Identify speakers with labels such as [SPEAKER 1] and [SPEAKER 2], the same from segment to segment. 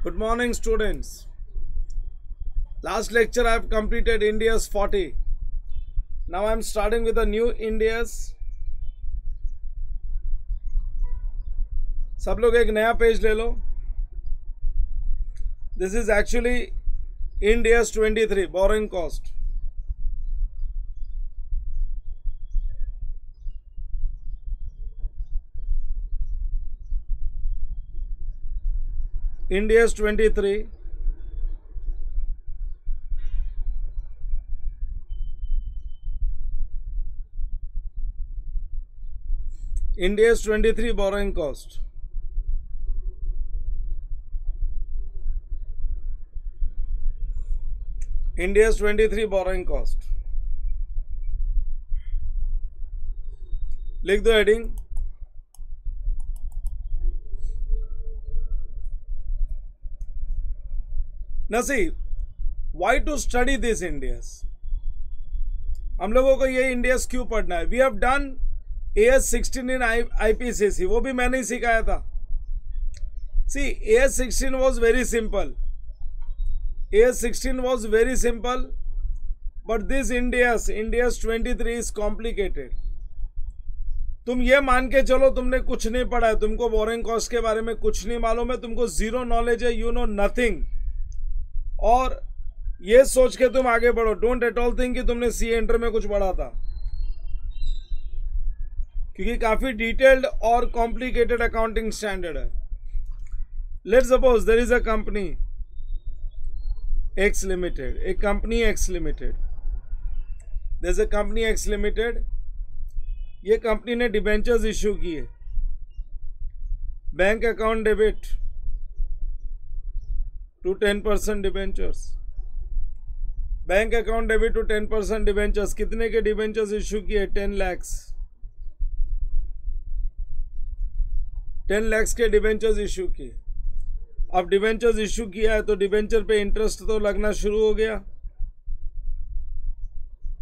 [SPEAKER 1] Good morning, students. Last lecture I have completed India's 40. Now I am starting with the new India's. सब लोग एक नया page ले लो. This is actually India's 23 borrowing cost. India's 23. India's 23 borrowing cost. India's 23 borrowing cost. लिख दो heading. Now see, why to study this Indias? हम लोगों को ये इंडियास क्यों पढ़ना है? We have done AS16 in IPCC. वो भी मैंने ही सिखाया था. See, AS16 was very simple. AS16 was very simple, but this India's 23 is complicated. तुम ये मान के चलो तुमने कुछ नहीं पढ़ा है, तुमको बोरिंग कॉस्ट के बारे में कुछ नहीं मालूम है, तुमको जीरो नॉलेज है, यू नो नथिंग, और ये सोच के तुम आगे बढ़ो. डोंट एट ऑल थिंक कि तुमने सी एंटर में कुछ पढ़ा था, क्योंकि काफी डिटेल्ड और कॉम्प्लिकेटेड अकाउंटिंग स्टैंडर्ड है. Let's suppose there is a company X limited, एक company X limited. There is a company X limited. ये कंपनी ने डिबेंचर्स इश्यू किए. Bank account debit to 10% debentures. Bank account debit to 10% debentures. कितने के debentures issue किए? 10 lakhs. 10 lakhs के debentures issue किए. अब डिबेंचर्स इश्यू किया है तो डिबेंचर पे इंटरेस्ट तो लगना शुरू हो गया.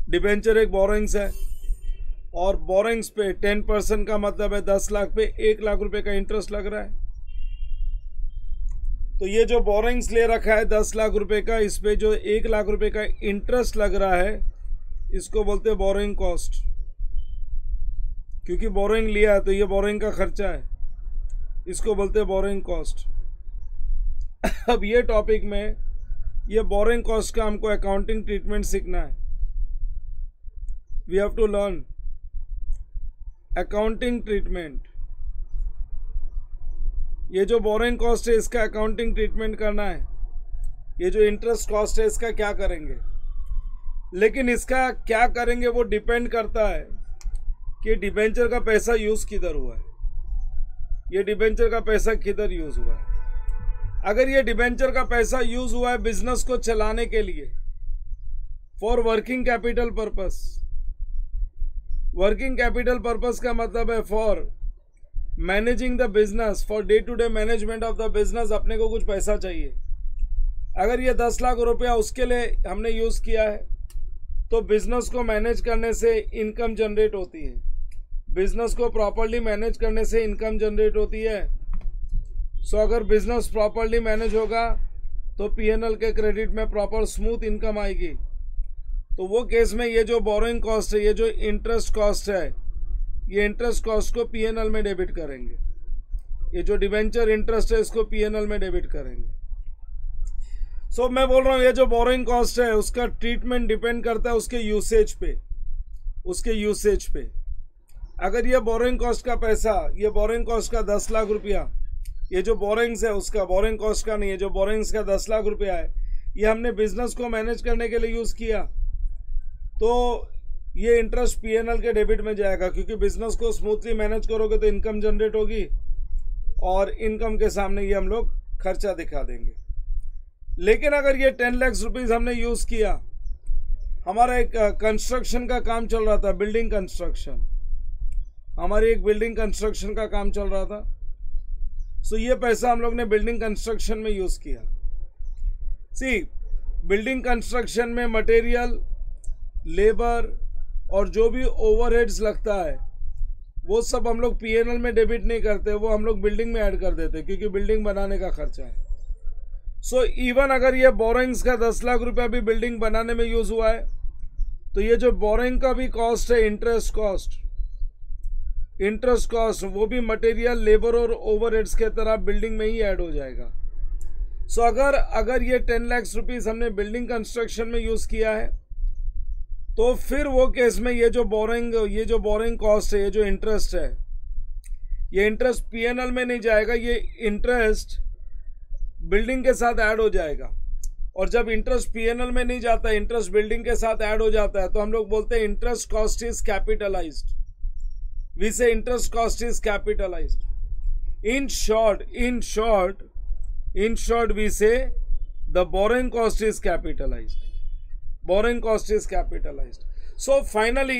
[SPEAKER 1] डिबेंचर एक बोरोइंग्स है, और बोरोइंग्स पे 10% का मतलब है 10 लाख पे 1 लाख रुपए का इंटरेस्ट लग रहा है. तो ये जो बोरोइंग्स ले रखा है 10 लाख रुपए का, इस पे जो 1 लाख रुपए का इंटरेस्ट लग रहा है, इसको बोलते हैं बोरोइंग कॉस्ट. क्योंकि बोरोइंग लिया है तो ये बोरोइंग का खर्चा है, इसको बोलते हैं बोरोइंग कॉस्ट. अब ये टॉपिक में ये बोरोइंग कॉस्ट का हमको अकाउंटिंग ट्रीटमेंट सीखना है. We have to learn accounting treatment. ये जो बोरोइंग कॉस्ट है इसका अकाउंटिंग ट्रीटमेंट करना है. ये जो इंटरेस्ट कॉस्ट है इसका क्या करेंगे, लेकिन इसका क्या करेंगे वो डिपेंड करता है कि डिबेंचर का पैसा यूज किधर हुआ है. ये डिबेंचर का पैसा किधर यूज हुआ है. अगर ये डिबेंचर का पैसा यूज हुआ है बिजनेस को चलाने के लिए, for working capital purpose. Working capital purpose का मतलब है for managing the business, for day to day management of the business. अपने को कुछ पैसा चाहिए. अगर ये 10 लाख रुपया उसके लिए हमने यूज किया है तो बिजनेस को मैनेज करने से इनकम जनरेट होती है. बिजनेस को प्रॉपरली मैनेज करने से इनकम जनरेट होती है. सो अगर बिजनेस प्रॉपरली मैनेज होगा तो पीएनएल के क्रेडिट में प्रॉपर स्मूथ इनकम आएगी. तो वो केस में ये जो बोरोइंग कॉस्ट है, ये जो इंटरेस्ट कॉस्ट है, ये इंटरेस्ट कॉस्ट को पीएनएल में डेबिट करेंगे. ये जो डिबेंचर इंटरेस्ट है इसको पीएनएल में डेबिट करेंगे. सो मैं बोल रहा हूँ ये जो बोरोइंग कॉस्ट है उसका ट्रीटमेंट डिपेंड करता है उसके यूसेज पे, उसके यूसेज पे. अगर ये बोरोइंग कॉस्ट का पैसा, ये बोरोइंग कॉस्ट का 10 लाख रुपया, ये जो बोरोइंग्स है उसका बोरोइंग कॉस्ट का नहीं है, जो बोरोइंग्स का 10 लाख रुपया है, ये हमने बिजनेस को मैनेज करने के लिए यूज किया, तो ये इंटरेस्ट पीएनएल के डेबिट में जाएगा. क्योंकि बिजनेस को स्मूथली मैनेज करोगे तो इनकम जनरेट होगी, और इनकम के सामने ये हम लोग खर्चा दिखा देंगे. लेकिन अगर ये 10 लाख रुपीज हमने यूज किया, हमारा एक कंस्ट्रक्शन का काम चल रहा था, बिल्डिंग कंस्ट्रक्शन, हमारी एक बिल्डिंग कंस्ट्रक्शन का काम चल रहा था. सो ये पैसा हम लोग ने बिल्डिंग कंस्ट्रक्शन में यूज किया. सी, बिल्डिंग कंस्ट्रक्शन में मटेरियल, लेबर और जो भी ओवरहेड्स लगता है वो सब हम लोग पीएनएल में डेबिट नहीं करते, वो हम लोग बिल्डिंग में ऐड कर देते, क्योंकि बिल्डिंग बनाने का खर्चा है. सो इवन अगर ये बोरिंग्स का 10 लाख रुपया भी बिल्डिंग बनाने में यूज हुआ है, तो ये जो बोरिंग का भी कॉस्ट है, इंटरेस्ट कॉस्ट वो भी मटेरियल, लेबर और ओवरहेड्स के तरह बिल्डिंग में ही ऐड हो जाएगा। सो अगर ये 10 लाख रुपीस हमने बिल्डिंग कंस्ट्रक्शन में यूज किया है, तो फिर वो केस में ये जो बोरिंग कॉस्ट है, ये जो इंटरेस्ट है, ये इंटरेस्ट पीएनएल में नहीं जाएगा, ये इंटरेस्ट बिल्डिंग के साथ ऐड हो जाएगा। और जब इंटरेस्ट पीएनएल में नहीं जाता, इंटरेस्ट बिल्डिंग के साथ ऐड हो जाता है, तो हम लोग बोलते हैं interest cost is capitalised. We say interest cost is capitalised. In short we say the borrowing cost is capitalised. Borrowing cost is capitalized. So finally,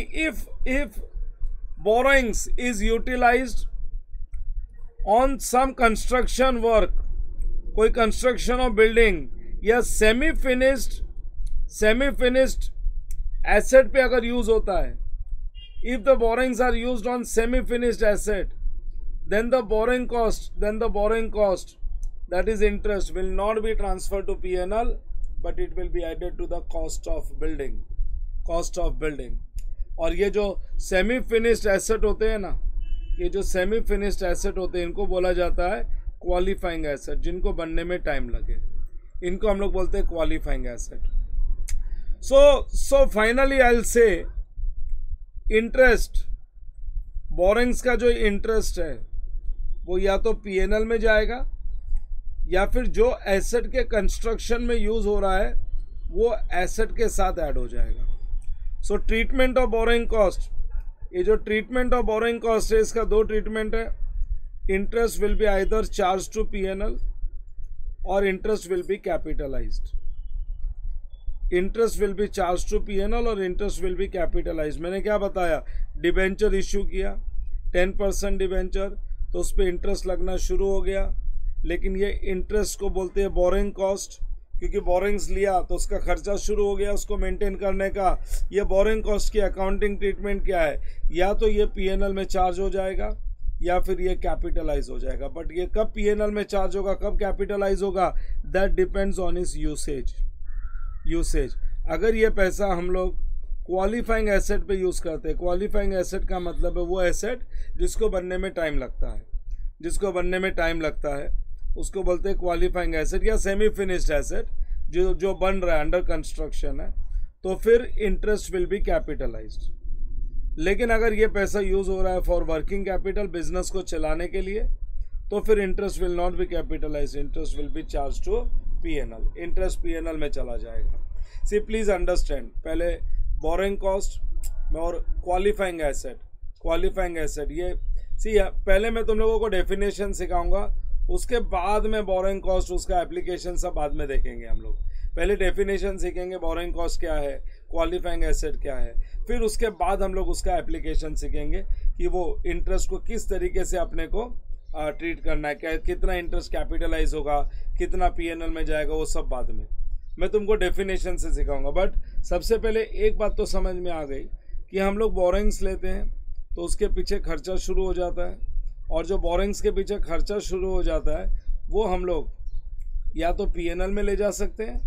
[SPEAKER 1] if borrowings is utilized on some construction work, कोई construction of building या semi finished asset पे अगर use होता है, if the borrowings are used on semi finished asset, then the borrowing cost that is interest will not be transferred to P&L, but it will be added to the cost of building. और ये जो semi finished asset होते हैं ना, ये जो semi finished asset होते हैं, इनको बोला जाता है क्वालिफाइंग एसेट, जिनको बनने में टाइम लगे, इनको हम लोग बोलते हैं qualifying asset. So finally I will say interest, borings का जो इंटरेस्ट है वो या तो पीएनएल में जाएगा, या फिर जो एसेट के कंस्ट्रक्शन में यूज हो रहा है वो एसेट के साथ ऐड हो जाएगा। सो ट्रीटमेंट ऑफ बोरिंग कॉस्ट, ये जो ट्रीटमेंट ऑफ बोरिंग कॉस्ट है, इसका दो ट्रीटमेंट है। Interest will be either charge to PNL और interest will be capitalised. Interest will be charge to PNL और इंटरेस्ट विल बी कैपिटलाइज्ड। मैंने क्या बताया, डिबेंचर इशू किया 10% डिबेंचर, तो उस पर इंटरेस्ट लगना शुरू हो गया, लेकिन ये इंटरेस्ट को बोलते हैं बोरिंग कॉस्ट, क्योंकि बोरिंग्स लिया तो उसका खर्चा शुरू हो गया उसको मेंटेन करने का। ये बोरिंग कॉस्ट की अकाउंटिंग ट्रीटमेंट क्या है, या तो ये पीएनएल में चार्ज हो जाएगा या फिर ये कैपिटलाइज हो जाएगा। बट ये कब पीएनएल में चार्ज होगा, कब कैपिटलाइज होगा, दैट डिपेंड्स ऑन इस यूसेज। अगर ये पैसा हम लोग क्वालिफाइंग एसेट पे यूज़ करते हैं, क्वालिफाइंग एसेट का मतलब है वो एसेट जिसको बनने में टाइम लगता है, उसको बोलते हैं क्वालिफाइंग एसेट या सेमी फिनिश्ड एसेट जो बन रहा है, अंडर कंस्ट्रक्शन है, तो फिर इंटरेस्ट विल बी कैपिटलाइज्ड। लेकिन अगर ये पैसा यूज हो रहा है फॉर वर्किंग कैपिटल, बिजनेस को चलाने के लिए, तो फिर interest will not be capitalised, interest will be charge to PNL, interest PNL में चला जाएगा। सी प्लीज अंडरस्टैंड, पहले बोरिंग कॉस्ट और क्वालिफाइंग एसेट ये सी, पहले मैं तुम लोगों को डेफिनेशन सिखाऊंगा, उसके बाद में बोरिंग कॉस्ट, उसका एप्लीकेशन सब बाद में देखेंगे हम लोग। पहले डेफिनेशन सीखेंगे, बोरिंग कॉस्ट क्या है, क्वालिफाइंग एसेट क्या है, फिर उसके बाद हम लोग उसका एप्लीकेशन सीखेंगे कि वो इंटरेस्ट को किस तरीके से अपने को ट्रीट करना है, क्या कितना इंटरेस्ट कैपिटलाइज होगा, कितना पीएनएल में जाएगा, वो सब बाद में मैं तुमको डेफिनेशन से सिखाऊंगा। बट सबसे पहले एक बात तो समझ में आ गई कि हम लोग बोरिंग्स लेते हैं तो उसके पीछे खर्चा शुरू हो जाता है, और जो बोरिंग्स के पीछे खर्चा शुरू हो जाता है वो हम लोग या तो पीएनएल में ले जा सकते हैं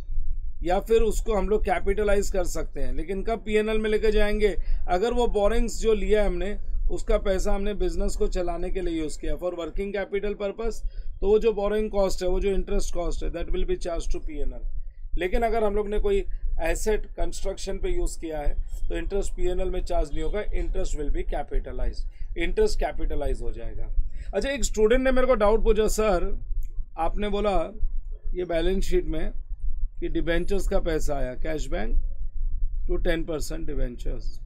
[SPEAKER 1] या फिर उसको हम लोग कैपिटलाइज कर सकते हैं। लेकिन कब पीएनएल में लेके जाएंगे, अगर वो बोरिंग्स जो लिया है हमने, उसका पैसा हमने बिजनेस को चलाने के लिए यूज़ किया फॉर वर्किंग कैपिटल पर्पस, तो वो जो बोरिंग कॉस्ट है, वो जो इंटरेस्ट कॉस्ट है, that will be charge to PNL. लेकिन अगर हम लोग ने कोई एसेट कंस्ट्रक्शन पे यूज़ किया है तो इंटरेस्ट पीएनएल में चार्ज नहीं होगा, interest will be capitalise, interest capitalise हो जाएगा। अच्छा, एक स्टूडेंट ने मेरे को डाउट पूछा, सर आपने बोला ये बैलेंस शीट में कि डिबेंचर्स का पैसा आया, कैश बैंक टू 10% डिबेंचर्स,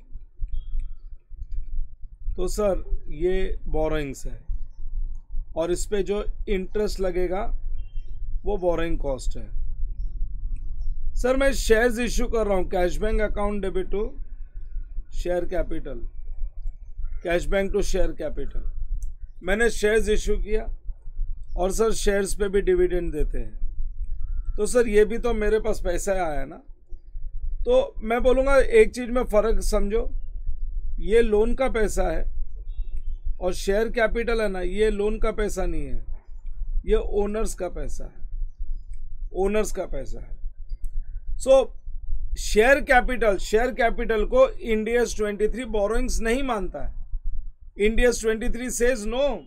[SPEAKER 1] तो सर ये बोरिंग्स है और इस पे जो इंटरेस्ट लगेगा वो बोरिंग कॉस्ट है। सर मैं शेयर्स इश्यू कर रहा हूँ, cash bank account debit to share capital, cash bank to share capital, मैंने शेयर्स इश्यू किया और सर शेयर्स पे भी डिविडेंड देते हैं, तो सर ये भी तो मेरे पास पैसा आया ना। तो मैं बोलूँगा एक चीज़ में फ़र्क समझो, ये लोन का पैसा है और शेयर कैपिटल है ना, ये लोन का पैसा नहीं है, ये ओनर्स का पैसा है। ओनर्स का पैसा है। सो शेयर कैपिटल को इंडियस 23 बोरोइंग्स नहीं मानता है। इंडियस 23 सेज नो,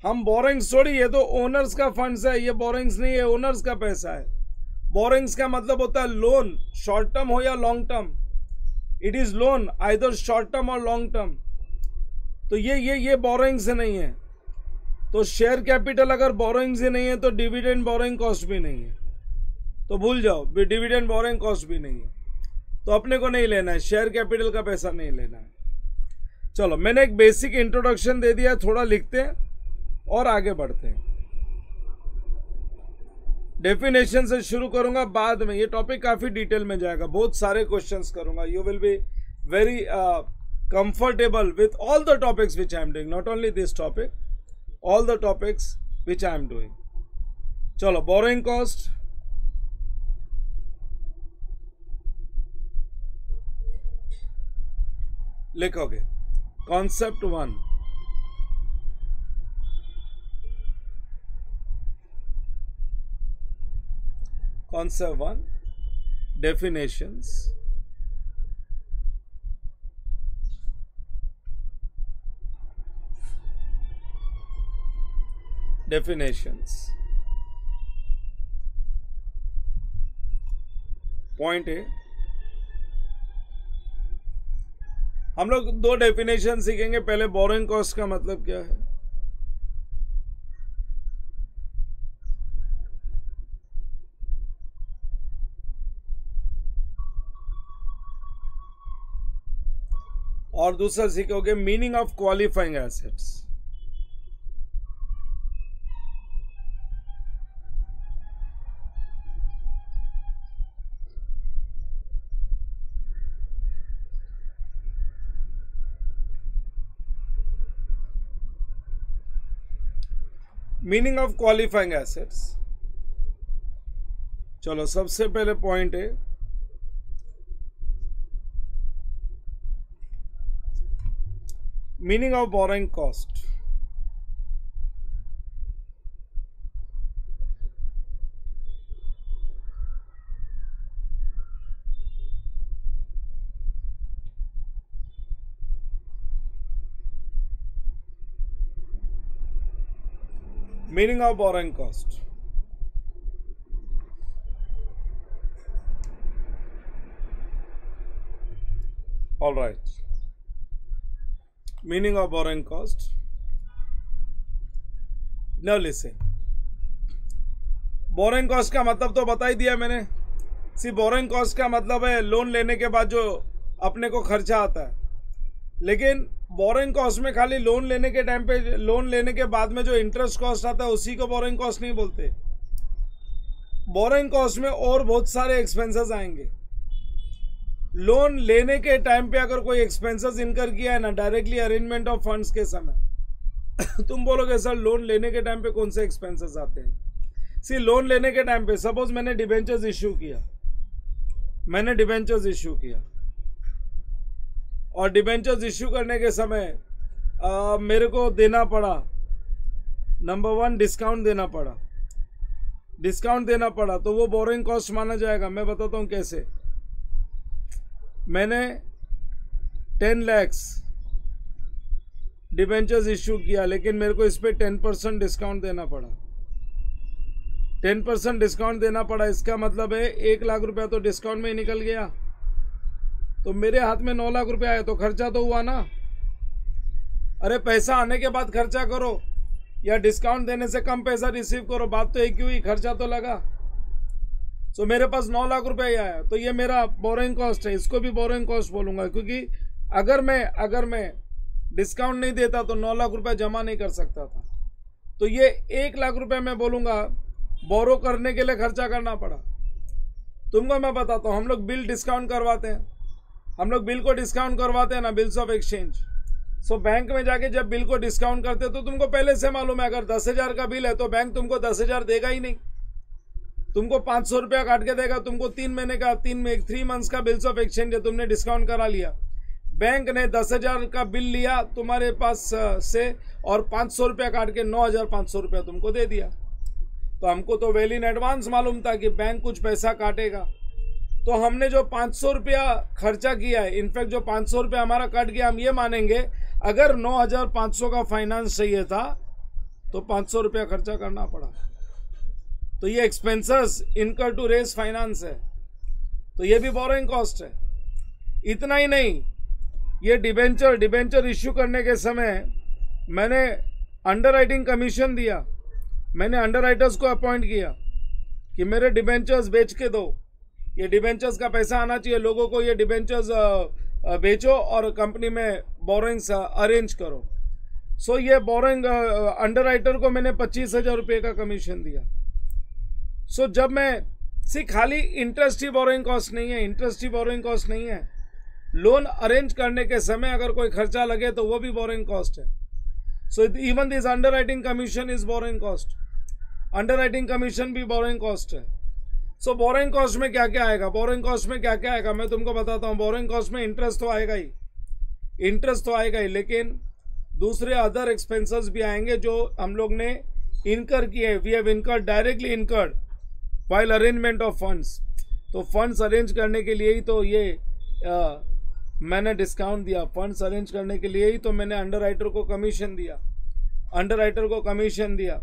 [SPEAKER 1] हम बोरोइंग्स थोड़ी, ये तो ओनर्स का फंड्स है, ये बोरोइंग्स नहीं है, ओनर्स का पैसा है। बोरोइंग्स का मतलब होता है लोन, शॉर्ट टर्म हो या long term. It is loan either short term और लॉन्ग टर्म। तो ये बोरोइंग्स नहीं है। तो शेयर कैपिटल अगर बोरोइंग्स ही नहीं है तो डिविडेंड बोरोइंग कॉस्ट भी नहीं है, तो भूल जाओ, डिविडेंड बोरोइंग कॉस्ट भी नहीं है, तो अपने को नहीं लेना है, शेयर कैपिटल का पैसा नहीं लेना है। चलो, मैंने एक बेसिक इंट्रोडक्शन दे दिया, थोड़ा लिखते हैं और आगे बढ़ते हैं। डेफिनेशन से शुरू करूंगा, बाद में ये टॉपिक काफी डिटेल में जाएगा, बहुत सारे क्वेश्चंस करूंगा। You will be very comfortable with all the topics which I am doing, not only this topic, all the topics which I am doing. चलो, बोरोइंग कॉस्ट, लिखोगे कॉन्सेप्ट 1, कॉन्सेप्ट 1 डेफिनेशंस, पॉइंट है, हम लोग 2 definition सीखेंगे। पहले borrowing cost का मतलब क्या है, और दूसरा सीखोगे meaning of qualifying assets. Meaning of qualifying assets. चलो, सबसे पहले पॉइंट है meaning of borrowing cost. Meaning of borrowing cost, all right, meaning of borrowing cost. Now listen, borrowing cost का मतलब तो बता ही दिया मैंने। बोरोइंग कॉस्ट का मतलब है लोन लेने के बाद जो अपने को खर्चा आता है, लेकिन बोरोइंग कॉस्ट में खाली लोन लेने के टाइम पे, लोन लेने के बाद में जो इंटरेस्ट कॉस्ट आता है उसी को बोरोइंग कॉस्ट नहीं बोलते। बोरोइंग कॉस्ट में और बहुत सारे एक्सपेंसेस आएंगे। लोन लेने के टाइम पे अगर कोई एक्सपेंसेस इनकर किया है ना, डायरेक्टली अरेंजमेंट ऑफ फंड्स के समय, तुम बोलोगे सर लोन लेने के टाइम पे कौन से एक्सपेंसेस आते हैं। लोन लेने के टाइम पे सपोज मैंने डिबेंचर्स इश्यू किया, और डिबेंचर्स इश्यू करने के समय मेरे को देना पड़ा, नंबर 1 डिस्काउंट देना पड़ा, तो वो बोरोइंग कॉस्ट माना जाएगा। मैं बताता हूँ कैसे। मैंने 10 लाख डिबेंचर्स इश्यू किया, लेकिन मेरे को इस पे 10% डिस्काउंट देना पड़ा। 10% डिस्काउंट देना पड़ा, इसका मतलब है 1 लाख रुपया तो डिस्काउंट में ही निकल गया। तो मेरे हाथ में 9 लाख रुपया आया, तो खर्चा तो हुआ ना। अरे पैसा आने के बाद खर्चा करो या डिस्काउंट देने से कम पैसा रिसीव करो, बात तो एक ही हुई, खर्चा तो लगा। सो मेरे पास 9 लाख रुपया ही आया, तो ये मेरा बोरोइंग कॉस्ट है, इसको भी बोरोइंग कॉस्ट बोलूंगा, क्योंकि अगर मैं डिस्काउंट नहीं देता तो 9 लाख रुपया जमा नहीं कर सकता था। तो ये 1 लाख रुपया मैं बोलूंगा बोरो करने के लिए खर्चा करना पड़ा। तुमको मैं बताता हूँ, हम लोग बिल डिस्काउंट करवाते हैं, ना, bills of exchange. So bank में जाके जब बिल को डिस्काउंट करते तो तुमको पहले से मालूम है, अगर 10,000 का बिल है तो बैंक तुमको 10,000 देगा ही नहीं, तुमको 500 रुपया काट के देगा। तुमको 3 महीने का 3 मंथ्स का बिल्स ऑफ एक्सचेंज है, तुमने डिस्काउंट करा लिया, बैंक ने 10,000 का बिल लिया तुम्हारे पास से और 500 रुपया काट के 9,500 रुपया तुमको दे दिया। तो हमको तो वेल इन एडवांस मालूम था कि बैंक कुछ पैसा काटेगा। तो हमने जो 500 रुपया खर्चा किया है, इनफैक्ट जो 500 रुपया हमारा कट गया, हम ये मानेंगे अगर 9,500 का फाइनेंस चाहिए था तो 500 रुपया खर्चा करना पड़ा। तो ये एक्सपेंसेस इनकर टू रेज फाइनेंस है, तो ये भी बोरोइंग कॉस्ट है। इतना ही नहीं, ये डिबेंचर इश्यू करने के समय मैंने अंडरराइटिंग कमीशन दिया, मैंने अंडरराइटर्स को अपॉइंट किया कि मेरे डिबेंचर्स बेच के दो, ये डिबेंचर्स का पैसा आना चाहिए लोगों को, ये डिबेंचर्स बेचो और कंपनी में बोरोइंग्स अरेंज करो। सो ये बोरोइंग अंडरराइटर को मैंने 25,000 रुपये का कमीशन दिया। सो जब मैं खाली इंटरेस्ट ही बोरोइंग कॉस्ट नहीं है, इंटरेस्ट ही बोरोइंग कॉस्ट नहीं है, लोन अरेंज करने के समय अगर कोई खर्चा लगे तो वो भी बोरोइंग कॉस्ट है। So even this underwriting commission is borrowing cost, underwriting commission भी बोरोइंग कॉस्ट है। सो बोरोइंग कॉस्ट में क्या क्या आएगा, बोरोइंग कॉस्ट में क्या क्या आएगा मैं तुमको बताता हूँ। बोरोइंग कॉस्ट में इंटरेस्ट तो आएगा ही, इंटरेस्ट तो आएगा ही, लेकिन दूसरे अदर एक्सपेंसेस भी आएंगे जो हम लोग ने इनकर किए। We have incurred, directly incurred while arrangement of funds. तो फंड्स अरेंज करने के लिए ही तो ये मैंने डिस्काउंट दिया, फंड्स अरेंज करने के लिए ही तो मैंने अंडरराइटर को कमीशन दिया, अंडरराइटर को कमीशन दिया।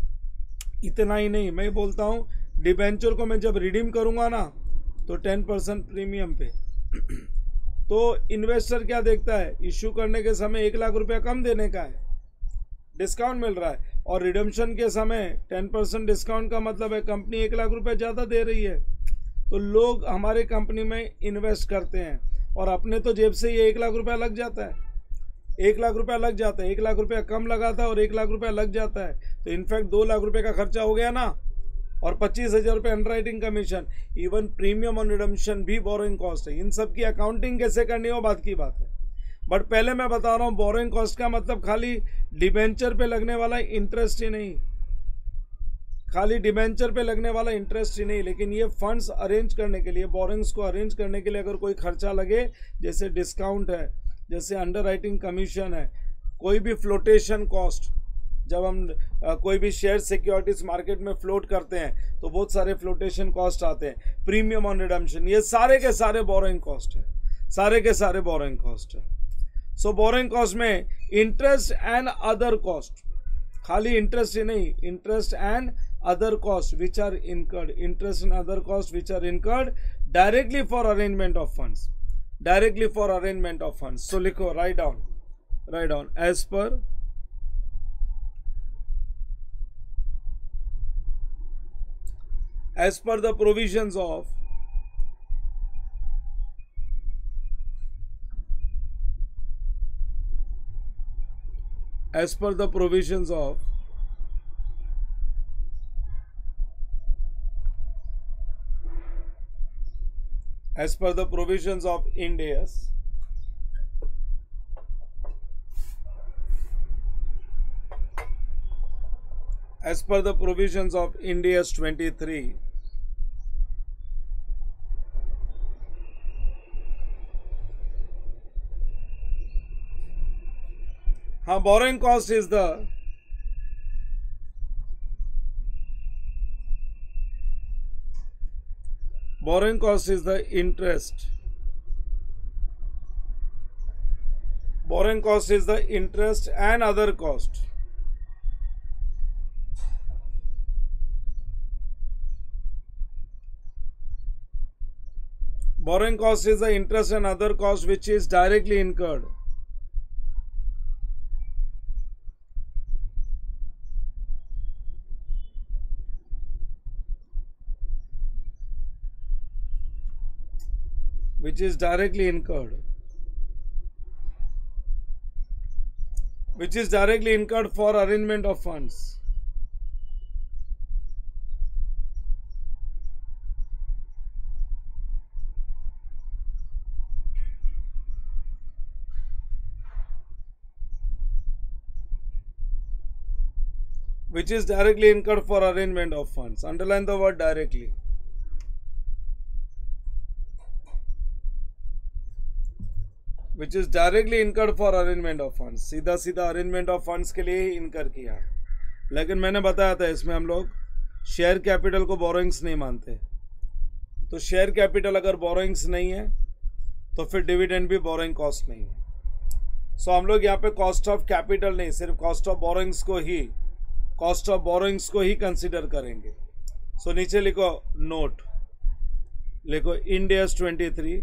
[SPEAKER 1] इतना ही नहीं, मैं बोलता हूँ डिबेंचर को मैं जब रिडीम करूँगा ना तो 10% प्रीमियम पे तो इन्वेस्टर क्या देखता है, इश्यू करने के समय 1 लाख रुपया कम देने का है, डिस्काउंट मिल रहा है, और रिडम्पशन के समय 10% डिस्काउंट का मतलब है कंपनी 1 लाख रुपया ज़्यादा दे रही है। तो लोग हमारे कंपनी में इन्वेस्ट करते हैं और अपने तो जेब से ये 1 लाख रुपया लग जाता है, 1 लाख रुपया लग जाता है, 1 लाख रुपया कम लगा था और 1 लाख रुपया लग जाता है, तो इनफैक्ट 2 लाख रुपये का खर्चा हो गया ना, और 25,000 रुपये underwriting commission, even premium on redemption भी बोरोइंग कॉस्ट है। इन सब की अकाउंटिंग कैसे करनी हो बात की बात है, बट पहले मैं बता रहा हूँ बोरोइंग कॉस्ट का मतलब खाली डिबेंचर पे लगने वाला इंटरेस्ट ही नहीं, खाली डिबेंचर पे लगने वाला इंटरेस्ट ही नहीं, लेकिन ये फंड्स अरेंज करने के लिए, बोरिंग्स को अरेंज करने के लिए अगर कोई खर्चा लगे, जैसे डिस्काउंट है, जैसे अंडरराइटिंग कमीशन है, कोई भी फ्लोटेशन कॉस्ट, जब हम कोई भी शेयर सिक्योरिटीज मार्केट में फ्लोट करते हैं तो बहुत सारे फ्लोटेशन कॉस्ट आते हैं, प्रीमियम ऑन रिडम्पशन, ये सारे के सारे बोरोइंग कॉस्ट है, सारे के सारे बोरोइंग कॉस्ट है। सो बोरोइंग कॉस्ट में इंटरेस्ट एंड अदर कॉस्ट, खाली इंटरेस्ट ही नहीं, interest and other costs which are incurred, interest and other costs which are incurred directly for arrangement of funds, directly for arrangement of funds. So लिखो, write down as per the provisions of as per the provisions of Ind AS, as per the provisions of Ind AS 23, borrowing cost is the interest. Borrowing cost is the interest and other cost. Borrowing cost is the interest and other cost which is directly incurred. Which is directly incurred. Which is directly incurred for arrangement of funds. Which is directly incurred for arrangement of funds. Underline the word directly. Which is directly incurred for arrangement of funds. सीधा सीधा arrangement of funds के लिए ही इनकर किया, लेकिन मैंने बताया था इसमें हम लोग शेयर कैपिटल को बोरोइंग्स नहीं मानते, तो शेयर कैपिटल अगर बोरोइंग्स नहीं है तो फिर डिविडेंड भी बोरोइंग कॉस्ट नहीं है। सो हम लोग यहाँ पे कॉस्ट ऑफ कैपिटल नहीं, सिर्फ कॉस्ट ऑफ बोरोइंग्स को ही कंसिडर करेंगे। सो नीचे लिखो नोट, लिखो end AS 23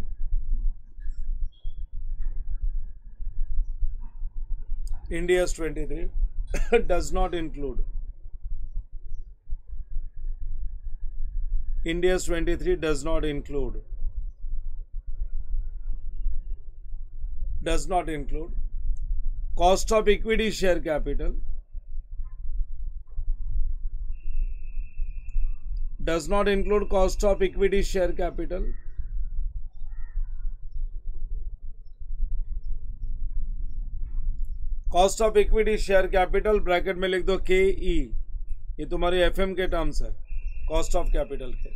[SPEAKER 1] Ind AS 23 does not include Ind AS 23 does not include cost of equity share capital, does not include cost of equity share capital, cost of equity share capital bracket में लिख दो KE, ये तुम्हारी FM के terms है cost of capital के,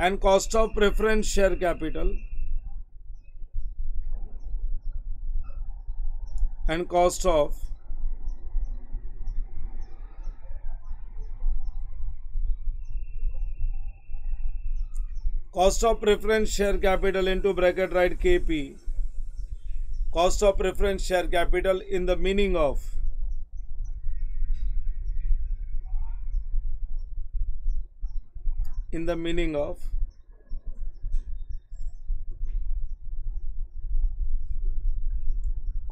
[SPEAKER 1] and cost of preference share capital and cost of preference share capital into bracket right KP, cost of preference share capital in the meaning of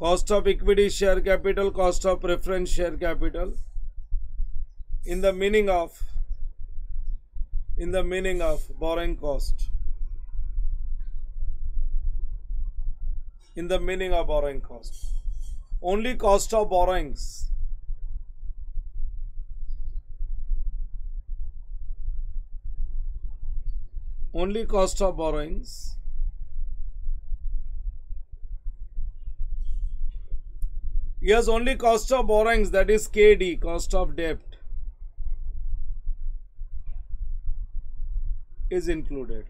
[SPEAKER 1] cost of equity share capital, cost of preference share capital in the meaning of borrowing cost, in the meaning of borrowing cost. Only cost of borrowings, yes, only cost of borrowings, that is KD, cost of debt, is included.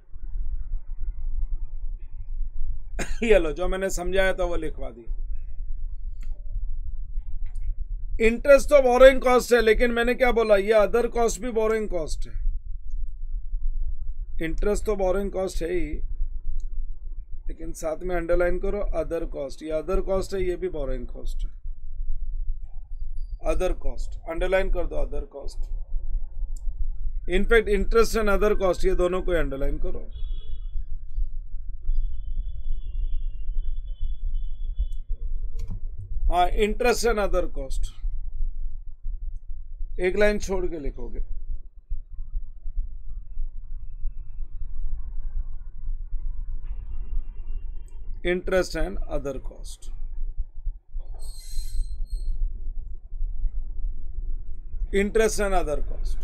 [SPEAKER 1] ये लो, जो मैंने समझाया था वो लिखवा दी। Interest तो borrowing cost है, लेकिन मैंने क्या बोला, ये अदर कॉस्ट भी बोरोइंग कॉस्ट है। इंटरेस्ट तो बोरोइंग कॉस्ट है ही, लेकिन साथ में अंडरलाइन करो अदर कॉस्ट, ये अदर कॉस्ट है, ये भी बोरोइंग कॉस्ट है। अदर कॉस्ट अंडरलाइन कर दो, other cost. In fact interest and other cost, ये दोनों को अंडरलाइन करो। हाँ, इंटरेस्ट एंड अदर कॉस्ट एक लाइन छोड़ के लिखोगे। Interest and other cost, interest and other cost.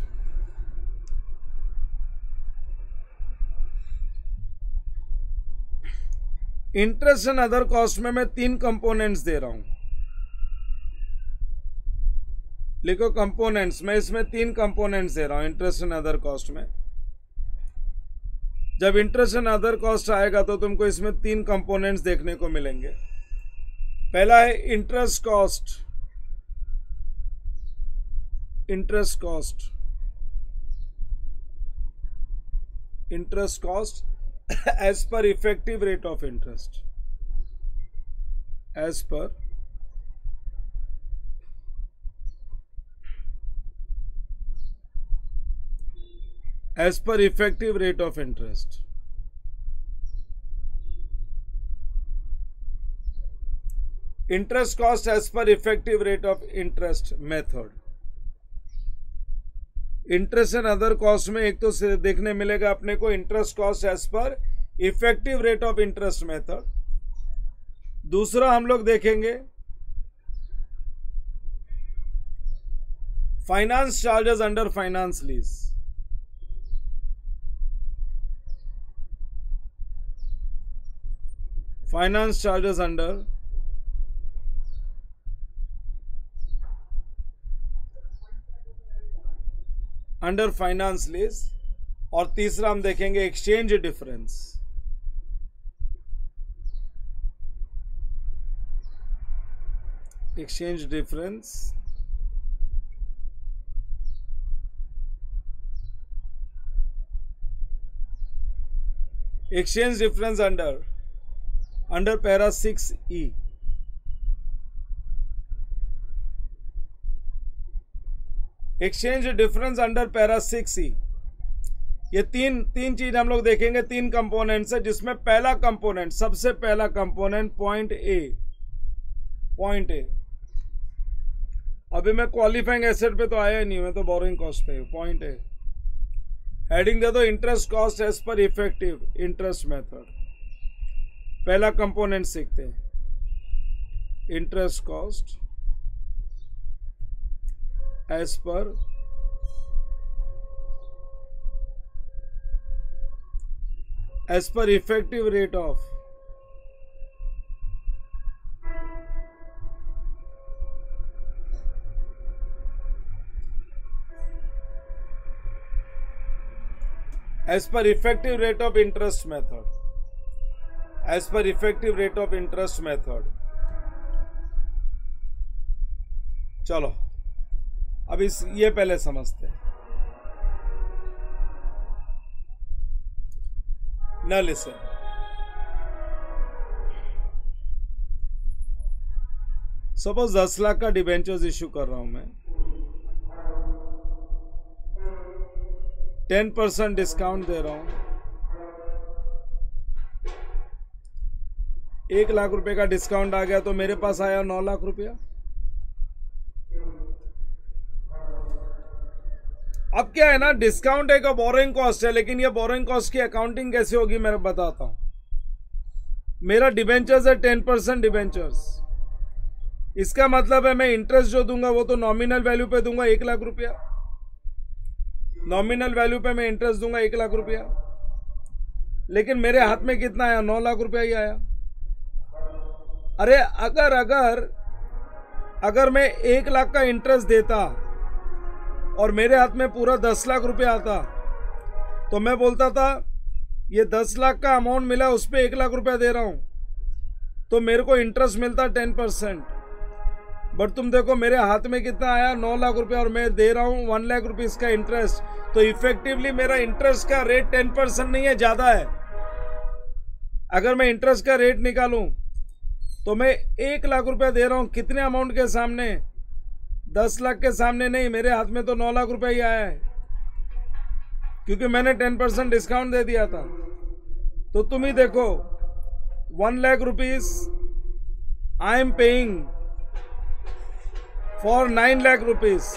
[SPEAKER 1] Interest and other cost में मैं 3 कंपोनेंट्स दे रहा हूं, लिखो कंपोनेंट्स। मैं इसमें 3 कंपोनेंट्स दे रहा हूं इंटरेस्ट एंड अदर कॉस्ट में। जब इंटरेस्ट एंड अदर कॉस्ट आएगा तो तुमको इसमें 3 कंपोनेंट्स देखने को मिलेंगे। पहला है interest cost, interest cost as per effective rate of interest, as per effective rate of interest. Interest cost as per effective rate of interest method. Interest and other cost में एक तो देखने मिलेगा अपने को interest cost as per effective rate of interest method. दूसरा हम लोग देखेंगे finance charges under finance lease. Finance charges under finance lease. और तीसरा हम देखेंगे exchange difference. exchange difference under para 6E. exchange difference under para 6E. ये तीन चीज हम लोग देखेंगे, तीन कंपोनेंट्स है, जिसमें पहला कंपोनेंट, सबसे पहला कंपोनेंट पॉइंट ए। अभी मैं क्वालिफाइंग एसेट पे तो आया ही नहीं, मैं तो बोरोइंग कॉस्ट पे। पॉइंट ए, हेडिंग दे दो interest cost as per effective interest method. पहला कंपोनेंट सीखते हैं, interest cost as per effective rate of effective rate of interest method, effective rate of interest method। चलो अब ये पहले समझते हैं। Now listen, सपोज 10 लाख का डिबेंचर्स इश्यू कर रहा हूं मैं, 10% डिस्काउंट दे रहा हूं, 1 लाख रुपए का डिस्काउंट आ गया तो मेरे पास आया 9 लाख रुपया। अब क्या है ना, डिस्काउंट एक बोरोइंग कॉस्ट है, लेकिन ये बोरोइंग कॉस्ट की अकाउंटिंग कैसे होगी मैं बताता हूं। मेरा डिबेंचर्स है 10% डिबेंचर्स, इसका मतलब है मैं इंटरेस्ट जो दूंगा वो तो नॉमिनल वैल्यू पे दूंगा 1 लाख रुपया, नॉमिनल वैल्यू पे मैं इंटरेस्ट दूंगा 1 लाख रुपया, लेकिन मेरे हाथ में कितना आया, 9 लाख रुपया ही आया। अरे अगर मैं 1 लाख का इंटरेस्ट देता और मेरे हाथ में पूरा 10 लाख रुपया आता तो मैं बोलता था ये 10 लाख का अमाउंट मिला, उस पर 1 लाख रुपया दे रहा हूं तो मेरे को इंटरेस्ट मिलता 10%। बट तुम देखो मेरे हाथ में कितना आया, 9 लाख रुपया, और मैं दे रहा हूं 1 लाख रुपीस का इंटरेस्ट। तो इफेक्टिवली मेरा इंटरेस्ट का रेट 10% नहीं है, ज्यादा है। अगर मैं इंटरेस्ट का रेट निकालूं तो मैं 1 लाख रुपया दे रहा हूं, कितने अमाउंट के सामने, 10 लाख के सामने नहीं, मेरे हाथ में तो 9 लाख रुपया ही आया है, क्योंकि मैंने 10% डिस्काउंट दे दिया था। तो तुम ही देखो 1 lakh rupees I am paying for 9 lakh rupees,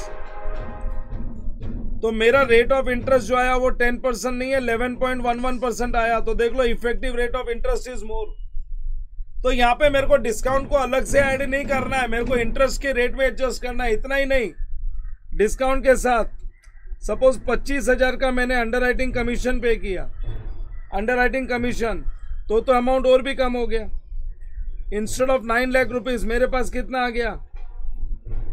[SPEAKER 1] तो मेरा रेट ऑफ इंटरेस्ट जो आया वो 10% नहीं है, 11.11% आया। तो देख लो effective rate of interest is more. तो यहाँ पे मेरे को डिस्काउंट को अलग से ऐड नहीं करना है, मेरे को इंटरेस्ट के रेट में एडजस्ट करना है। इतना ही नहीं, डिस्काउंट के साथ सपोज 25,000 का मैंने अंडरराइटिंग कमीशन पे किया, अंडरराइटिंग कमीशन, तो अमाउंट और भी कम हो गया। इंस्टेड ऑफ 9 लाख रुपीज मेरे पास कितना आ गया,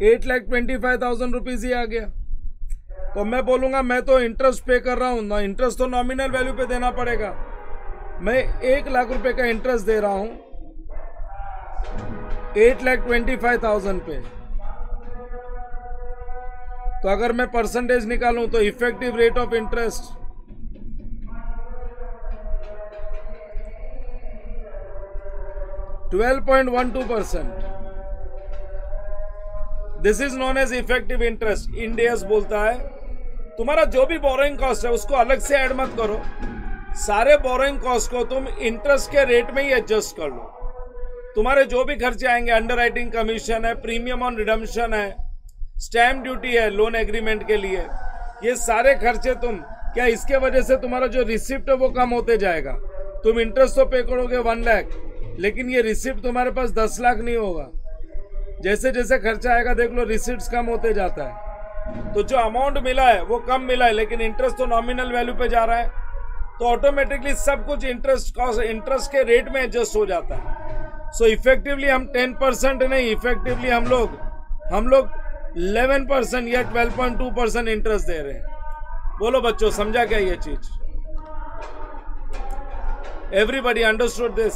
[SPEAKER 1] 8,25,000 रुपीज ही आ गया। तो मैं बोलूंगा मैं तो इंटरेस्ट पे कर रहा हूं ना, इंटरेस्ट तो नॉमिनल वैल्यू पे देना पड़ेगा। मैं 1 लाख रुपए का इंटरेस्ट दे रहा हूं 8,25,000 पे। तो अगर मैं परसेंटेज निकालूं तो effective rate of interest 12.12%। This is known as effective interest. इंडियस बोलता है तुम्हारा जो भी बोरोइंग कॉस्ट है उसको अलग से ऐड मत करो, सारे बोरोइंग कॉस्ट को तुम इंटरेस्ट के रेट में ही एडजस्ट कर लो। तुम्हारे जो भी खर्चे आएंगे, अंडरराइटिंग कमीशन है, प्रीमियम ऑन रिडम्पशन है, स्टैम्प ड्यूटी है लोन एग्रीमेंट के लिए, ये सारे खर्चे तुम, क्या इसके वजह से तुम्हारा जो रिसिप्ट है वो कम होते जाएगा। तुम इंटरेस्ट तो पे करोगे 1 लाख, लेकिन ये रिसिप्ट तुम्हारे पास 10 लाख नहीं होगा। जैसे जैसे खर्चा आएगा देख लो रिसिप्ट कम होते जाता है। तो जो अमाउंट मिला है वो कम मिला है, लेकिन इंटरेस्ट तो नॉमिनल वैल्यू पे जा रहा है, तो ऑटोमेटिकली सब कुछ इंटरेस्ट के रेट में एडजस्ट हो जाता है। सो इफेक्टिवली हम 10% नहीं, इफेक्टिवली हम लोग 11% या 12.2% इंटरेस्ट दे रहे हैं। बोलो बच्चों, समझा क्या ये चीज? Everybody understood this?